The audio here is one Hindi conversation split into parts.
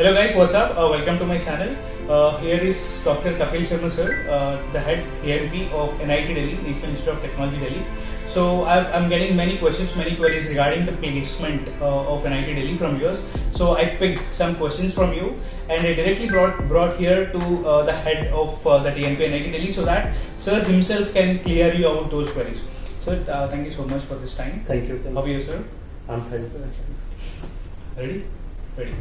Hello guys, what's up? Welcome to my channel. Here is Dr. Kapil Sharma sir, the head TMP of NIT Delhi, National Institute of Technology Delhi. So I'm getting many questions, many queries regarding the placement of NIT Delhi from yours. So I picked some questions from you and I directly brought here to the head of the TMP NIT Delhi so that sir himself can clear you out those queries. Sir, thank you so much for this time. Thank you. How are you, sir? I'm fine. Ready? Ready.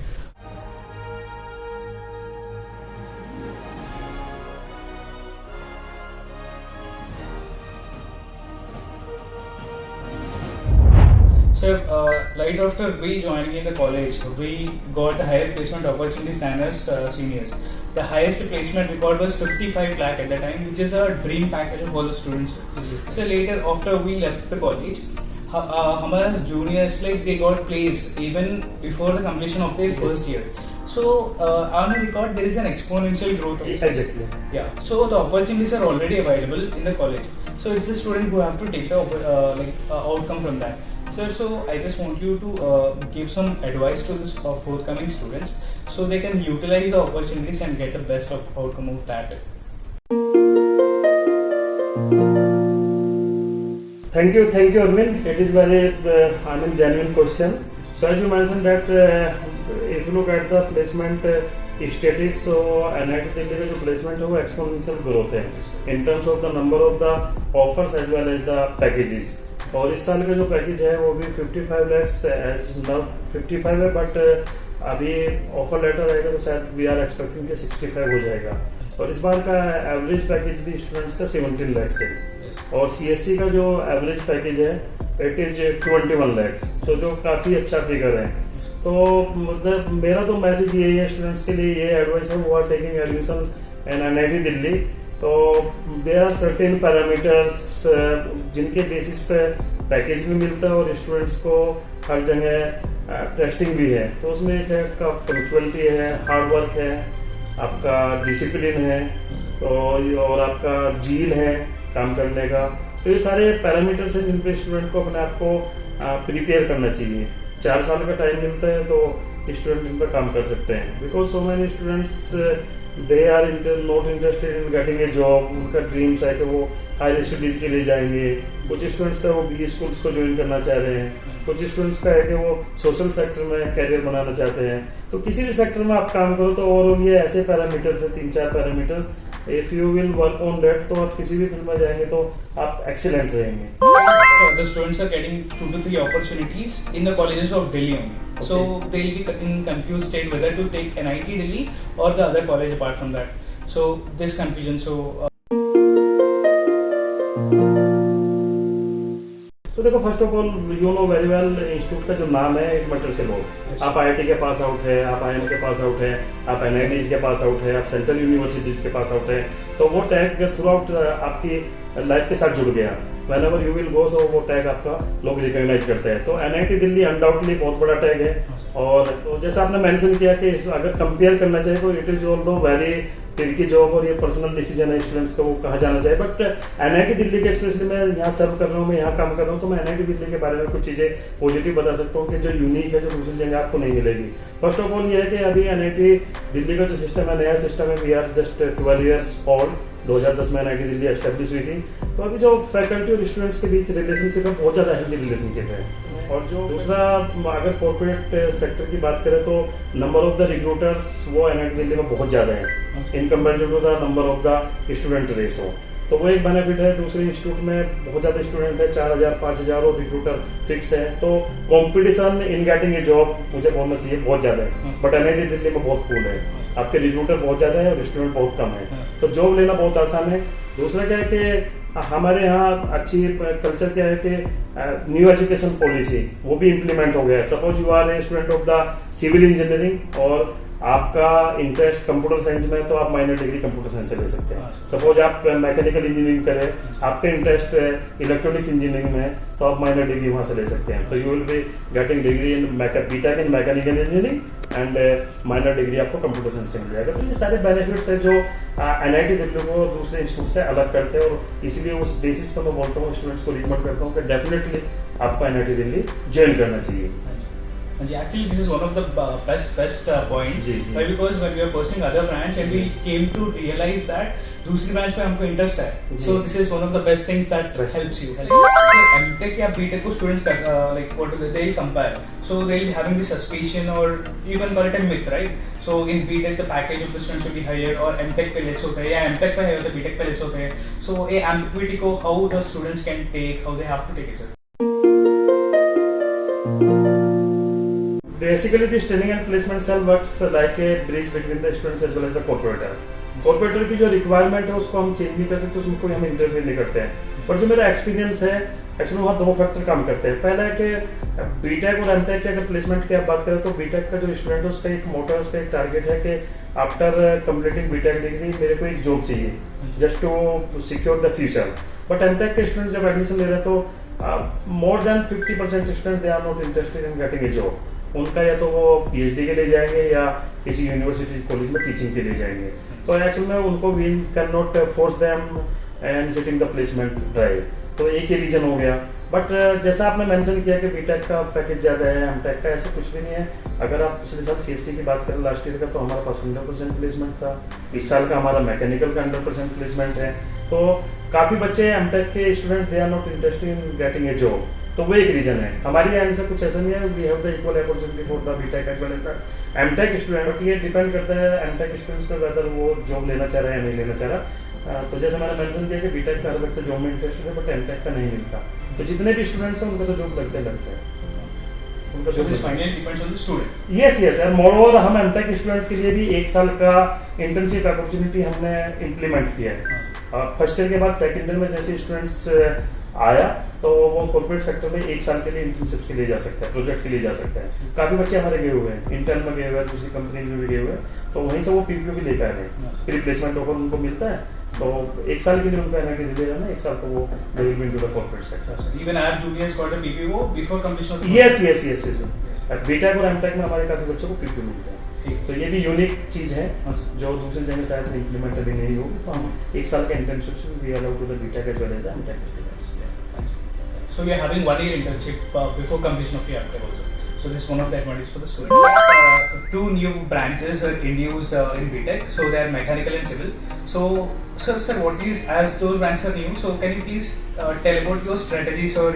Sir, right after we joining in the college, we got a higher placement opportunities than us seniors. The highest placement we got was 55 lakh at that time, which is a dream package of all the students. So later, after we left the college, our juniors like they got placed even before the completion of their first year. So on the record, there is an exponential growth. Exactly. Yeah. So the opportunities are already available in the college. So it's the student who have to take the outcome from that. Sir, so I just want you to give some advice to this forthcoming students so they can utilize the opportunities and get the best outcome of that. Thank you, Arvind. It is very genuine question. So as you mentioned that if you look at the placement statistics, so NIT Delhi का जो placement है वो exponential growth है in terms of the number of the offers as well as the packages. और इस साल का जो पैकेज है वो भी 55 लैक्स 55 है बट अभी ऑफर लेटर आएगा तो शायद वी आर एक्सपेक्टिंग कि 65 हो जाएगा और इस बार का एवरेज पैकेज भी स्टूडेंट्स का 17 लैक्स है और सीएससी का जो एवरेज पैकेज है इट इज 21 लैक्स तो जो काफ़ी अच्छा फिगर है तो मतलब मेरा तो मैसेज यही है स्टूडेंट्स के लिए ये एडवाइस है वो are taking admission in NIT Delhi तो देयर आर सर्टेन पैरामीटर्स जिनके बेसिस पे पैकेज भी मिलता है और स्टूडेंट्स को हर जगह टेस्टिंग भी है तो उसमें एक है आपका पंक्चुअलिटी है हार्ड वर्क है आपका डिसिप्लिन है तो और आपका जील है काम करने का तो ये सारे पैरामीटर्स हैं जिन पे स्टूडेंट को अपने आप को प्रिपेयर करना चाहिए 4 साल का टाइम मिलता है तो स्टूडेंट इन पर काम कर सकते हैं because so many students they are not interested in getting a job उनका ड्रीम्स है कि वो हायर स्टडीज के लिए जाएंगे कुछ स्टूडेंट्स का वो बी स्कूल्स को ज्वाइन करना चाह रहे हैं कुछ स्टूडेंट्स का है कि वो सोशल सेक्टर में कैरियर बनाना चाहते हैं तो किसी भी सेक्टर में आप काम करो तो ओवरऑल ये ऐसे पैरामीटर्स है 3-4 parameters if you will work on that तो आप किसी भी फील्ड में जाएंगे तो आप एक्सीलेंट रहेंगे The students are getting 2 to 3 opportunities in the colleges of Delhi only. Okay. So they'll be in confused state whether to take NIT Delhi or the other college apart from that. So this confusion. तो देखो first of all you know very well institute का जो नाम है एक मैटर से लोग आप IIT के पास आउट है आप IIM के पास आउट है आप NITs के पास आउट है आप सेंट्रल यूनिवर्सिटीज के पास आउट है तो वो टैग थ्रू आउट आपकी लाइफ के साथ जुड़ गया whenever you will go so वो टैग आपका लोग रिकॉग्नाइज करते हैं तो NIT दिल्ली अनडाउटली बहुत बड़ा टैग है और तो जैसा आपने मेंशन किया कि अगर कंपेयर करना चाहिए तो इट इज ऑल्दो वेरी की जॉब और ये पर्सनल डिसीजन है स्टूडेंट्स को वो कहाँ जाना चाहिए बट NIT दिल्ली के स्पेशली मैं यहाँ सर्व कर रहा हूँ मैं यहाँ काम कर रहा हूँ तो मैं NIT दिल्ली के बारे में कुछ चीज़ें पॉजिटिव बता सकता हूँ कि जो यूनिक है जो दूसरी जगह आपको नहीं मिलेगी फर्स्ट ऑफ ऑल ये है कि अभी NIT दिल्ली का जो सिस्टम है नया सिस्टम है we are just 12 years old 2010 में NIT दिल्ली एस्टेब्लिश हुई थी तो अभी जो फैकल्टी और स्टूडेंट्स के बीच रिलेशनशिप है बहुत ज़्यादा हेल्दी रिलेशनशिप है और जो दूसरा अगर कॉर्पोरेट सेक्टर की बात करें तो नंबर ऑफ द रिक्रूटर्स वो NIT दिल्ली में बहुत ज़्यादा है in comparative to the number of the student ratio तो वो एक बेनिफिट है दूसरे इंस्टीट्यूट में बहुत ज़्यादा स्टूडेंट है 4000-5000 और रिक्रूटर फिक्स है तो competition in getting a job मुझे बोलना चाहिए बहुत ज़्यादा है बट NIT दिल्ली में बहुत कूल है आपके रिक्रूटर बहुत ज़्यादा है और स्टूडेंट बहुत कम है तो जॉब लेना बहुत आसान है दूसरा क्या है कि हमारे यहाँ अच्छी कल्चर क्या है कि न्यू एजुकेशन पॉलिसी वो भी इम्प्लीमेंट हो गया है suppose you are a student of the civil engineering और आपका इंटरेस्ट कंप्यूटर साइंस में तो आप माइनर डिग्री कंप्यूटर साइंस से ले सकते हैं सपोज आप मैकेनिकल इंजीनियरिंग करें आपका इंटरेस्ट इलेक्ट्रॉनिक्स इंजीनियरिंग में तो आप माइनर डिग्री वहाँ से ले सकते हैं तो you will be getting degree in B Tech in mechanical engineering and minor degree आपको कंप्यूटर साइंस से मिल जाएगा तो ये सारे बेनिफिट्स है जो NIT दिल्ली को दूसरे इंस्टीट्यूट से अलग करते हैं और इसलिए उस बेसिस पर मैं बोलता हूँ स्टूडेंट्स को रिकमेंड करता हूँ कि डेफिनेटली आपको NIT दिल्ली ज्वाइन करना चाहिए Actually, this is one of the best points. जी, जी. Why? Because when we are pursuing other branch and we came to realize that दूसरी ब्रांच पे हमको इंटरेस्ट है, जी. so this is one of the best things that Right. helps you. So MTech या BTech को students like what they'll compare, so they'll be having this suspicion or even call it a myth, right? So in BTech the package of the students will be higher और MTech पे less होता है या MTech पे higher तो BTech पे less होते हैं. So ये ambiguity को how the students can take, how they have to take it. Sir. Basically, this training and placement cell works like a bridge between the students as well as the corporator. Corporator की जो रिक्वायरमेंट है उसको हम चेंज नहीं कर सकते, उसको हम इंटरफेयर नहीं करते हैं. पर जो मेरा एक्सपीरियंस है, एक्चुअली वहाँ दो फैक्टर काम करते हैं. पहला है कि बीटेक और एमटेक की अगर प्लेसमेंट की आप बात करें तो बीटेक का जो स्टूडेंट है उसका एक मोटा, उसका एक टारगेट है कि आफ्टर कंप्लीटिंग बीटेक डिग्री मेरे को एक जॉब चाहिए just to secure the future. But M Tech के स्टूडेंट्स जब एडमिशन ले रहे हैं तो more than 50% students they are not interested in getting a job. उनका या तो वो पीएचडी के लिए जाएंगे या किसी यूनिवर्सिटी कॉलेज में टीचिंग के लिए जाएंगे. तो एक्चुअल में उनको we can not force them and sitting the placement drive. तो एक ही रीजन हो गया. बट जैसा आपने मेंशन किया कि बीटेक का पैकेज ज़्यादा है, एमटेक का ऐसा कुछ भी नहीं है. अगर आप पिछले साल सीएससी की बात करें लास्ट ईयर का, तो हमारे पास 100% प्लेसमेंट था. इस साल का हमारा मैकेनिकल का 100% प्लेसमेंट है. तो काफ़ी बच्चे एमटेक के students they are not interested in getting a job. तो वो एक रीजन है. हमारी एंड से कुछ ऐसा नहीं है. We have the equal opportunity for the B Tech as well as the M Tech student. ये डिपेंड करता है एमटेक स्टूडेंट्स पर वेदर वो जॉब लेना चाह रहा है या नहीं लेना चाह रहा. तो जैसे मैंने मेंशन किया कि बीटेक का हर बच्चा जॉब में इंटरेस्टेड है, बट एमटेक का नहीं मिलता. तो जितने भी स्टूडेंट्स हैं उनको तो जॉब लगते हैं. उनका So this finally depends on the student. Yes and moreover हम एमटेक स्टूडेंट के लिए भी एक साल का इंटर्नशिप अपॉर्चुनिटी हमने इम्प्लीमेंट किया है. फर्स्ट ईयर के बाद सेकंड ईयर में जैसे स्टूडेंट्स आया तो वो कॉर्पोरेट सेक्टर में एक साल के लिए इंटर्नशिप के लिए जा सकता है, प्रोजेक्ट के लिए जा सकता है. काफी बच्चे हमारे गए हुए हैं, इंटर्न में गए हुए हैं, दूसरी कंपनी में भी गए हुए हैं. तो वहीं से वो पीपीओ भी लेकर आ रहे हैं. फिर प्लेसमेंट ऑफर उनको मिलता है. तो एक साल के लिए उनको एनआईटी दिया जाना, एक साल तो वो दे will B into the corporate sector. Even our juniors got a PPO before completion of the yes B Tech और एमटेक में हमारे काफी बच्चों को पीपीओ मिलता है. तो ये भी यूनिक चीज है जो दूसरी जगह शायद इम्प्लीमेंट अभी नहीं होगी. तो हम एक साल का internship we allow to the B Tech as well as the M Tech students. So we are having 1 year internship before completion of your MTech also. So this is one of the advantages for the students. Two new branches are introduced in BTech. So they are mechanical and civil. So sir, what is, as those branches are new, so can you please tell about your strategies or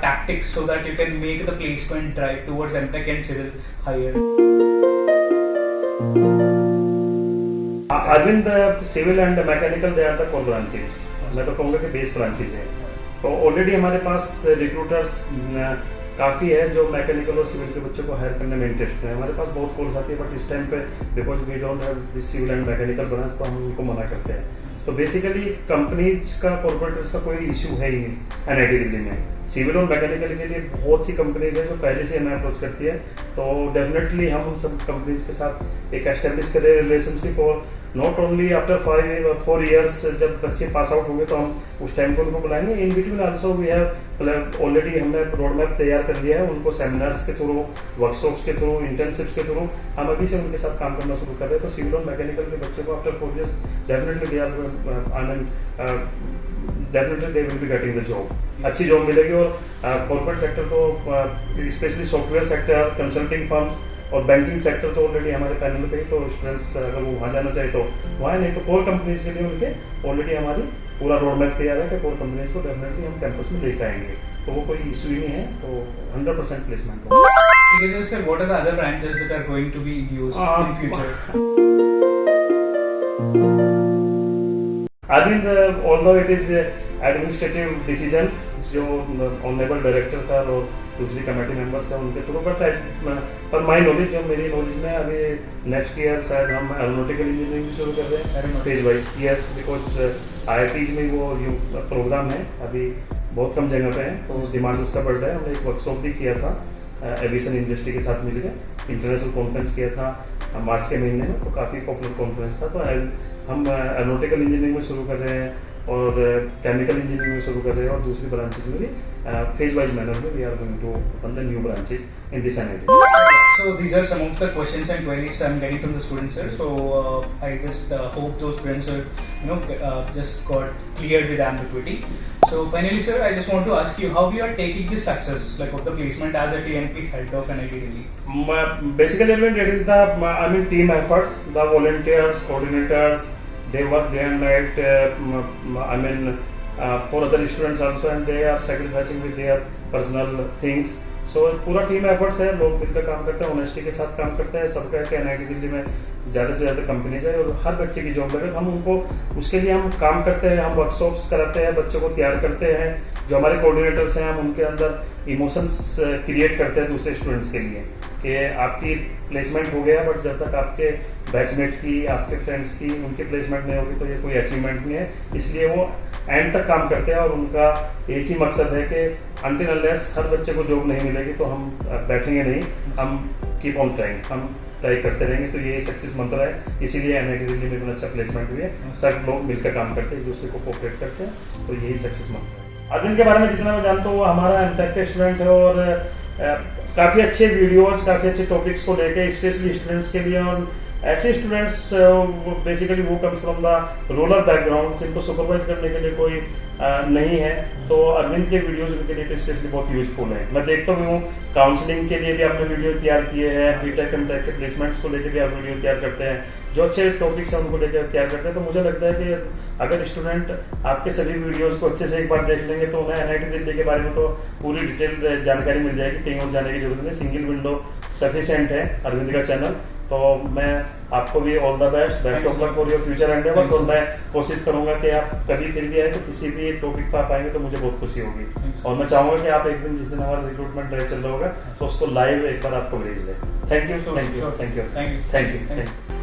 tactics so that you can make the placement drive towards MTech and civil higher? Arvind, civil and mechanical they are the core branches. मैं तो कहूँगा कि बेस ब्रांचेज है. तो ऑलरेडी हमारे पास रिक्रूटर्स काफ़ी है जो मैकेनिकल और सिविल के बच्चों को हायर करने में इंटरेस्ट है. हमारे पास बहुत कॉल्स आती है, बट इस टाइम पे because we don't have this civil and mechanical branch, तो हम उनको मना करते हैं. तो बेसिकली कंपनीज का, कॉर्पोरेट्स का कोई इशू है ही नहीं एनआईटी दिल्ली में. सिविल और मैकेनिकल के लिए बहुत सी कंपनीज है जो पहले से हमें अप्रोच करती है. तो डेफिनेटली हम उन सब कंपनीज के साथ एक एस्टेब्लिश करें रिलेशनशिप. और नॉट ओनली आफ्टर 4 years जब बच्चे पास आउट होंगे तो हम उस टाइम को उनको बुलाएंगे. In between also we have already हमने रोड मैप तैयार कर लिया है. उनको सेमिनार्स के थ्रू, वर्कशॉप्स के थ्रू, इंटर्नशिप्स के थ्रू हम अभी से उनके साथ काम करना शुरू कर रहे हैं. तो सिविल और मैकेनिकल के बच्चों को after 4 years definitely they are definitely they will be getting the job. अच्छी जॉब मिलेगी. और कॉर्पोरेट सेक्टर तो specially software sector, consulting firms और बैंकिंग सेक्टर तो ऑलरेडी हमारे पैनल पे ही. तो स्टूडेंट्स अगर वो वहाँ जाना चाहे तो वहाँ, नहीं तो कोर कंपनीज के लिए उनके ऑलरेडी हमारी पूरा रोड मैप तैयार है कि कोर कंपनीज को डेफिनेटली हम कैंपस में लेकर आएंगे. तो वो कोई इशू ही नहीं है. तो 100% प्लेसमेंट होगा. Because sir, what are the other branches that are going to be used in future? Arvind, although it is administrative decisions जो ऑनरेबल डायरेक्टर्स हैं और दूसरी कमेटी मेंबर्स हैं उनके थ्रू, बट पर माई नॉलेज, जो मेरी नॉलेज में अभी नेक्स्ट ईयर शायद हम एरोनॉटिकल इंजीनियरिंग भी शुरू कर रहे हैं phase wise. Yes, because IITs में वो प्रोग्राम है अभी बहुत कम जगह पे है. तो डिमांड उसका बढ़ रहा है. हमने एक वर्कशॉप भी किया था एविएशन इंडस्ट्री के साथ मिलकर. इंटरनेशनल कॉन्फ्रेंस किया था मार्च के महीने में. तो काफ़ी पॉपुलर कॉन्फ्रेंस था. तो हम एरोनॉटिकल इंजीनियरिंग में शुरू कर रहे हैं और केमिकल इंजीनियरिंग में शुरू कर रहे हैं. और दूसरी ब्रांचेज में भी फेज वाइज मैनर में we are going to open the new branches in this NIT. So these are some of the questions and queries I'm getting from the students, sir. So I just hope those students are, just got cleared with ambiguity. So finally, sir, I just want to ask you how you are taking this success, like of the placement as a TNP head of NIT Delhi. Basically, it is the team efforts. The volunteers, coordinators, they work day and night. For other students also, and they are sacrificing with their personal things. So पूरा टीम एफर्ट्स है, लोग मिलकर काम करते हैं, ऑनेस्टी के साथ काम करते हैं। सबका है कि NIT दिल्ली में ज़्यादा से ज़्यादा कंपनीज है और हर बच्चे की जॉब लगे, तो हम उनको उसके लिए हम काम करते हैं, हम वर्कशॉप्स कराते हैं, बच्चों को तैयार करते हैं। जो हमारे कोऑर्डिनेटर्स हैं, हम उनके अंदर इमोशंस क्रिएट करते हैं दूसरे स्टूडेंट्स के लिए कि आपकी प्लेसमेंट हो गया, बट जब तक आपके बैचमेट की, आपके फ्रेंड्स की, उनकी प्लेसमेंट नहीं होगी तो ये कोई अचीवमेंट नहीं है। इसलिए वो एंड तक काम करते हैं और उनका एक ही मकसद है कि अनटिल अनलेस हर बच्चे को जॉब नहीं मिलेगी तो हम बैठेंगे नहीं, हम कीप ऑन ट्राइंग, हम ट्राई करते रहेंगे। तो ये सक्सेस मंत्र है, इसीलिए NIT दिल्ली में इतना अच्छा प्लेसमेंट हुई है। सब लोग मिलकर काम करते हैं, एक दूसरे को कोऑपरेट करते हैं, तो यही सक्सेस मंत्र है। अरविंद के बारे में जितना मैं जानता हूँ, वो हमारा एमटेक का स्टूडेंट है और काफ़ी अच्छे वीडियोज, काफ़ी अच्छे टॉपिक्स को लेके स्पेशली स्टूडेंट्स के लिए, और ऐसे स्टूडेंट्स बेसिकली वो comes from the rural background, जिनको सुपरवाइज करने के लिए कोई नहीं है, तो अरविंद के वीडियोज उनके लिए स्पेशली बहुत यूजफुल है। मैं देखता भी हूँ, काउंसलिंग के लिए भी आपने वीडियो तैयार किए हैं, बीटेक एमटेक के प्लेसमेंट्स को लेकर भी आप वीडियो तैयार करते हैं, जो अच्छे टॉपिक्स हैं उनको लेकर तैयार करते हैं। तो मुझे लगता है कि अगर स्टूडेंट आपके सभी वीडियोस को अच्छे से एक बार देख लेंगे तो उन्हें NIT दिल्ली के बारे में तो पूरी डिटेल जानकारी मिल जाएगी, कहीं और जाने की जरूरत नहीं, सिंगल विंडो सफिशिएंट है अरविंद का चैनल। तो मैं आपको भी all the best of luck for your future endeavours, और मैं कोशिश करूंगा कि आप कभी फिर भी आए तो किसी भी टॉपिक पर आप आएंगे तो मुझे बहुत खुशी होगी। और मैं चाहूंगा कि आप एक दिन, जिस दिन हमारा रिक्रूटमेंट ड्राइव चल रहा होगा, तो उसको लाइव एक बार आपको भेज दें। Thank you, thank you, thank you, thank you, thank you.